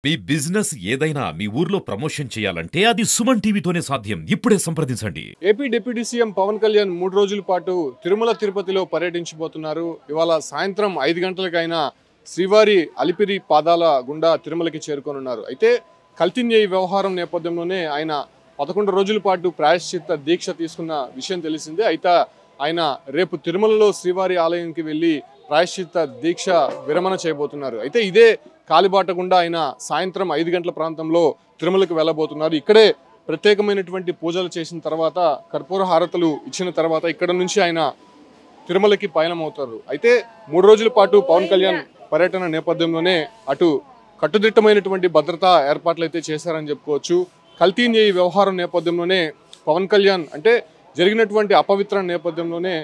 మీ business ఏదైనా మీ ఊర్లో promotion చేయాలంటే అది సుమన్ టీవీతోనే సాధ్యం. ఇప్పుడే సంప్రదించండి. AP deputy CM Pawan Kalyan 3 రోజుల పాటు తిరుమల తిరుపతిలో పర్యటించబోతున్నారు. ఇవాళ సాయంత్రం 5 గంటలకైనా శ్రీవారి అలిపిరి పాదాల గుండా తిరుమలకి చేరుకోనున్నారు. అయితే కల్తీ న్యాయ వ్యవహారం నేపథ్యంలోనే ఆయన 11 రోజుల పాటు ప్రాయశ్చిత్త దీక్ష తీసుకున్న విషయం తెలిసిందే. అయితే ఆయన రేపు తిరుమలలో శ్రీవారి ఆలయానికి వెళ్ళి ప్రాయశ్చిత్త దీక్ష విరమణ చేయబోతున్నారు. అయితే ఇదే కాలిబాట గుండా ఆయన సాయంత్రం 5 గంటల ప్రాంతంలో తిరుమలకు వెళ్ళబోతున్నారు. ఇక్కడే ప్రత్యేకమైనటువంటి పూజలు చేసిన తర్వాత కర్పూర హారతులు ఇచ్చిన తర్వాత ఇక్కడ నుంచి ఆయన తిరుమలకి పయనమవుతారు. అయితే 3 రోజుల పాటు పవన్ కళ్యాణ్ పర్యటన నేపథ్యంలోనే అటు కట్టుదిట్టమైనటువంటి భద్రతా ఏర్పాట్లు అయితే చేశారని చెప్పుకోవచ్చు. కల్తీ న్యాయ వ్యవహారం నేపథ్యంలోనే పవన్ కళ్యాణ్ అంటే జరిగినటువంటి అపవిత్ర నేపథ్యంలోనే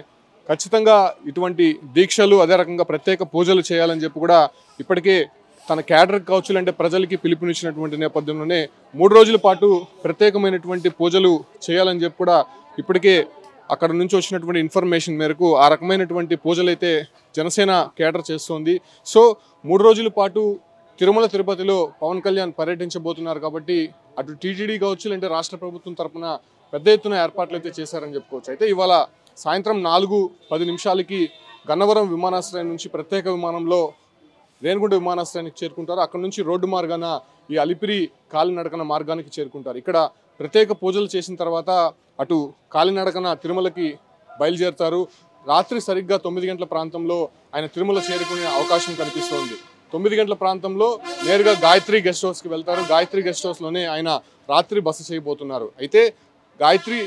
ఖచ్చితంగా ఇటువంటి దీక్షలు అదే రకంగా ప్రత్యేక పూజలు చేయాలని చెప్పి కూడా ఇప్పటికే తన క్యాడర్ కావచ్చు అంటే ప్రజలకి పిలుపునిచ్చినటువంటి నేపథ్యంలోనే 3 రోజుల పాటు ప్రత్యేకమైనటువంటి పూజలు చేయాలని చెప్పి కూడా ఇప్పటికే అక్కడ నుంచి వచ్చినటువంటి ఇన్ఫర్మేషన్ మేరకు ఆ రకమైనటువంటి పూజలు అయితే జనసేన క్యాడర్ చేస్తోంది. సో 3 రోజుల పాటు తిరుమల తిరుపతిలో పవన్ కళ్యాణ్ పర్యటించబోతున్నారు కాబట్టి అటు టీటీడీ కావచ్చు అంటే రాష్ట్ర ప్రభుత్వం తరఫున పెద్ద ఎత్తున ఏర్పాట్లు అయితే చేశారని చెప్పుకోవచ్చు. అయితే ఇవాళ సాయంత్రం 4:10 గన్నవరం విమానాశ్రయం నుంచి ప్రత్యేక విమానంలో రేణిగుంట విమానాశ్రయానికి చేరుకుంటారు. అక్కడ నుంచి రోడ్డు మార్గాన ఈ అలిపిరి కాలినడకన మార్గానికి చేరుకుంటారు. ఇక్కడ ప్రత్యేక పూజలు చేసిన తర్వాత అటు కాలినడకన తిరుమలకి బయలుదేరుతారు. రాత్రి సరిగ్గా 9 గంటల ప్రాంతంలో ఆయన తిరుమల చేరుకునే అవకాశం కనిపిస్తోంది. 9 గంటల ప్రాంతంలో నేరుగా గాయత్రి గెస్ట్ హౌస్కి వెళ్తారు. గాయత్రి గెస్ట్ హౌస్లోనే ఆయన రాత్రి బస చేయబోతున్నారు. అయితే గాయత్రి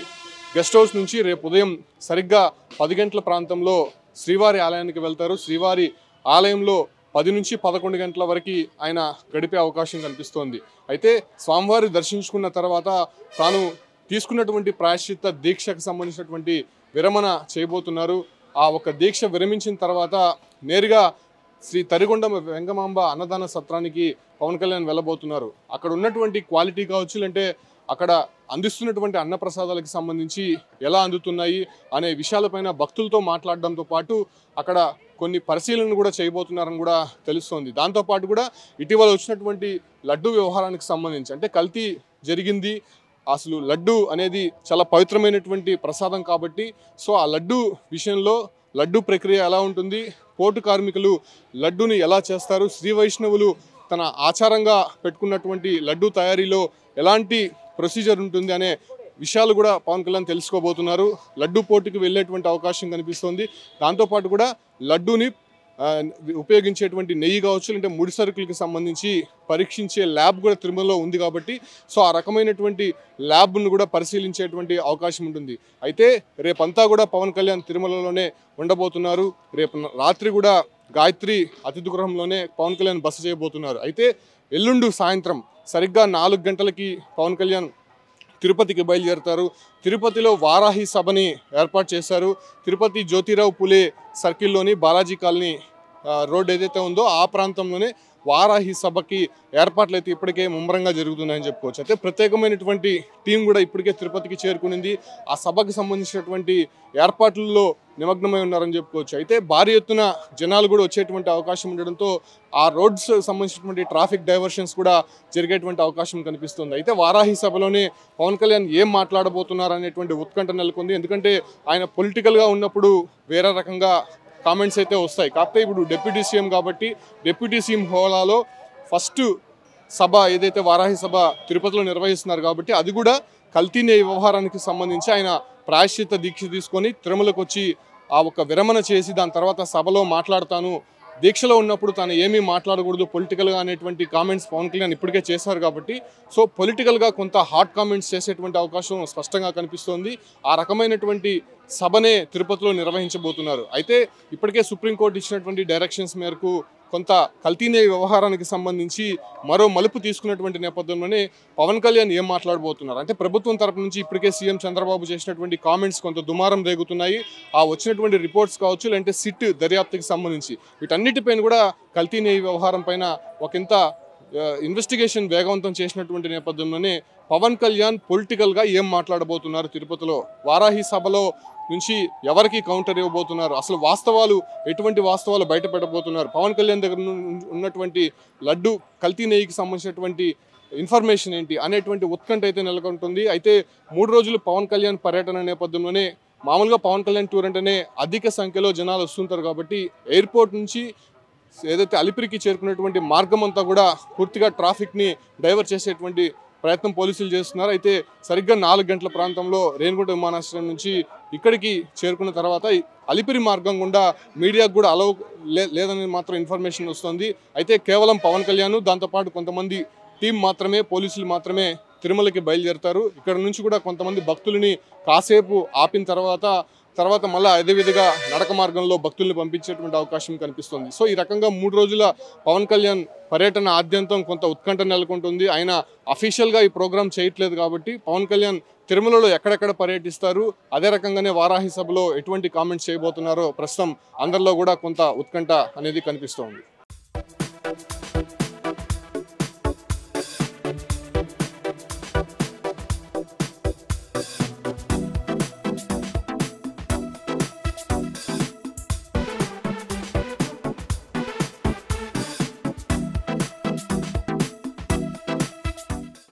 గెస్ట్ హౌస్ నుంచి రేపు ఉదయం సరిగ్గా 10 గంటల ప్రాంతంలో శ్రీవారి ఆలయానికి వెళ్తారు. శ్రీవారి ఆలయంలో 10 నుంచి 11 గంటల వరకు ఆయన గడిపే అవకాశం కనిపిస్తోంది. అయితే స్వామివారి దర్శించుకున్న తర్వాత తాను తీసుకున్నటువంటి ప్రాయశ్చిత్త దీక్షకు సంబంధించినటువంటి విరమణ చేయబోతున్నారు. ఆ ఒక దీక్ష విరమించిన తర్వాత నేరుగా శ్రీ తరిగొండ వెంగమాంబ అన్నదాన సత్రానికి పవన్ కళ్యాణ్ వెళ్ళబోతున్నారు. అక్కడ ఉన్నటువంటి క్వాలిటీ కావచ్చు అంటే అక్కడ అందిస్తున్నటువంటి అన్నప్రసాదాలకు సంబంధించి ఎలా అందుతున్నాయి అనే విషయాలపైన భక్తులతో మాట్లాడడంతో పాటు అక్కడ కొన్ని పరిశీలనలు కూడా చేయబోతున్నారని కూడా తెలుస్తోంది. దాంతోపాటు కూడా ఇటీవల వచ్చినటువంటి లడ్డు వ్యవహారానికి సంబంధించి అంటే కల్తీ జరిగింది, అసలు లడ్డు అనేది చాలా పవిత్రమైనటువంటి ప్రసాదం కాబట్టి సో ఆ లడ్డు విషయంలో లడ్డు ప్రక్రియ ఎలా ఉంటుంది, పోటు కార్మికులు లడ్డుని ఎలా చేస్తారు, శ్రీ వైష్ణవులు తన ఆచారంగా పెట్టుకున్నటువంటి లడ్డు తయారీలో ఎలాంటి ప్రొసీజర్ ఉంటుంది అనే విషయాలు కూడా పవన్ కళ్యాణ్ తెలుసుకోబోతున్నారు. లడ్డు పోటీకి వెళ్ళేటువంటి అవకాశం కనిపిస్తోంది. దాంతోపాటు కూడా లడ్డూని ఉపయోగించేటువంటి నెయ్యి కావచ్చు అంటే ముడి సరుకులకు సంబంధించి పరీక్షించే ల్యాబ్ కూడా తిరుమలలో ఉంది కాబట్టి సో ఆ రకమైనటువంటి ల్యాబ్ను కూడా పరిశీలించేటువంటి అవకాశం ఉంటుంది. అయితే రేపంతా కూడా పవన్ కళ్యాణ్ తిరుమలలోనే ఉండబోతున్నారు. రేపు రాత్రి కూడా గాయత్రి అతిథి గృహంలోనే పవన్ కళ్యాణ్ బస చేయబోతున్నారు. అయితే ఎల్లుండి సాయంత్రం సరిగ్గా 4 గంటలకి పవన్ కళ్యాణ్ తిరుపతికి బయలుదేరుతారు. తిరుపతిలో వారాహి సభని ఏర్పాటు చేశారు. తిరుపతి జ్యోతిరావు పులే సర్కిల్లోని బాలాజీ కాలనీ రోడ్ ఏదైతే ఉందో ఆ ప్రాంతంలోనే వారాహి సభకి ఏర్పాట్లు అయితే ఇప్పటికే ముమ్మరంగా జరుగుతున్నాయని చెప్పుకోవచ్చు. అయితే ప్రత్యేకమైనటువంటి టీం కూడా ఇప్పటికే తిరుపతికి చేరుకునింది. ఆ సభకు సంబంధించినటువంటి ఏర్పాట్లలో నిమగ్నమై ఉన్నారని చెప్పుకోవచ్చు. అయితే భారీ ఎత్తున జనాలు కూడా వచ్చేటువంటి అవకాశం ఉండడంతో ఆ రోడ్స్ సంబంధించినటువంటి ట్రాఫిక్ డైవర్షన్స్ కూడా జరిగేటువంటి అవకాశం కనిపిస్తుంది. అయితే వారాహి సభలోనే పవన్ కళ్యాణ్ ఏం మాట్లాడబోతున్నారు అనేటువంటి ఉత్కంఠ నెలకొంది. ఎందుకంటే ఆయన పొలిటికల్గా ఉన్నప్పుడు వేరే రకంగా కామెంట్స్ అయితే వస్తాయి. కాకపోతే ఇప్పుడు డిప్యూటీ సీఎం కాబట్టి డిప్యూటీ సీఎం హోదాలో ఫస్ట్ సభ ఏదైతే వారాహి సభ తిరుపతిలో నిర్వహిస్తున్నారు కాబట్టి అది కూడా కల్తీ న్యాయ వ్యవహారానికి సంబంధించి ఆయన ప్రాయశ్చిత్త దీక్ష తీసుకొని తిరుమలకు వచ్చి ఆ ఒక విరమణ చేసి దాని తర్వాత సభలో మాట్లాడతాను, దీక్షలో ఉన్నప్పుడు తాను ఏమీ మాట్లాడకూడదు పొలిటికల్గా అనేటువంటి కామెంట్స్ పవన్ కళ్యాణ్ ఇప్పటికే చేశారు కాబట్టి సో పొలిటికల్గా కొంత హాట్ కామెంట్స్ చేసేటువంటి అవకాశం స్పష్టంగా కనిపిస్తోంది. ఆ రకమైనటువంటి సభనే తిరుపతిలో నిర్వహించబోతున్నారు. అయితే ఇప్పటికే సుప్రీంకోర్టు ఇచ్చినటువంటి డైరెక్షన్స్ మేరకు కొంత కల్తీ న్యాయ వ్యవహారానికి సంబంధించి మరో మలుపు తీసుకున్నటువంటి నేపథ్యంలోనే పవన్ కళ్యాణ్ ఏం మాట్లాడబోతున్నారు అంటే ప్రభుత్వం తరపు నుంచి ఇప్పటికే సీఎం చంద్రబాబు చేసినటువంటి కామెంట్స్ కొంత దుమారం రేగుతున్నాయి. ఆ వచ్చినటువంటి రిపోర్ట్స్ కావచ్చు లేదంటే సిట్ దర్యాప్తుకి సంబంధించి వీటన్నిటిపైన కూడా కల్తీ న్యాయ వ్యవహారం పైన ఒకంత ఇన్వెస్టిగేషన్ వేగవంతం చేసినటువంటి నేపథ్యంలోనే పవన్ కళ్యాణ్ పొలిటికల్గా ఏం మాట్లాడబోతున్నారు తిరుపతిలో వారాహి సభలో నుంచి ఎవరికి కౌంటర్ ఇవ్వబోతున్నారు, అసలు వాస్తవాలు ఎటువంటి వాస్తవాలు బయట పెట్టబోతున్నారు, పవన్ కళ్యాణ్ దగ్గర ఉన్నటువంటి లడ్డు కల్తీ నెయ్యికి సంబంధించినటువంటి ఇన్ఫర్మేషన్ ఏంటి అనేటువంటి ఉత్కంఠ అయితే నెలకొంటుంది. అయితే 3 రోజులు పవన్ కళ్యాణ్ పర్యటన నేపథ్యంలోనే మామూలుగా పవన్ కళ్యాణ్ టూర్ అంటేనే అధిక సంఖ్యలో జనాలు వస్తుంటారు కాబట్టి ఎయిర్పోర్ట్ నుంచి ఏదైతే అలిపిరికి చేరుకునేటువంటి మార్గం అంతా కూడా పూర్తిగా ట్రాఫిక్ని డైవర్ట్ చేసేటువంటి ప్రయత్నం పోలీసులు చేస్తున్నారు. అయితే సరిగ్గా 4 గంటల ప్రాంతంలో రేణిగుంట విమానాశ్రయం నుంచి ఇక్కడికి చేరుకున్న తర్వాత అలిపిరి మార్గం గుండా మీడియాకు కూడా అలౌ లేదని మాత్రం ఇన్ఫర్మేషన్ వస్తుంది. అయితే కేవలం పవన్ కళ్యాణ్ దాంతోపాటు కొంతమంది టీం మాత్రమే, పోలీసులు మాత్రమే తిరుమలకి బయలుదేరుతారు. ఇక్కడ నుంచి కూడా కొంతమంది భక్తులని కాసేపు ఆపిన తర్వాత మళ్ళీ అదే విధంగా నడక మార్గంలో భక్తుల్ని పంపించేటువంటి అవకాశం కనిపిస్తుంది. సో ఈ రకంగా 3 రోజుల పవన్ కళ్యాణ్ పర్యటన ఆద్యంతం కొంత ఉత్కంఠ నెలకొంటుంది. ఆయన అఫీషియల్గా ఈ ప్రోగ్రామ్ చేయట్లేదు కాబట్టి పవన్ కళ్యాణ్ తిరుమలలో ఎక్కడెక్కడ పర్యటిస్తారు, అదే రకంగానే వారాహి సభలో ఎటువంటి కామెంట్స్ చేయబోతున్నారో ప్రస్తుతం అందరిలో కూడా కొంత ఉత్కంఠ అనేది కనిపిస్తోంది.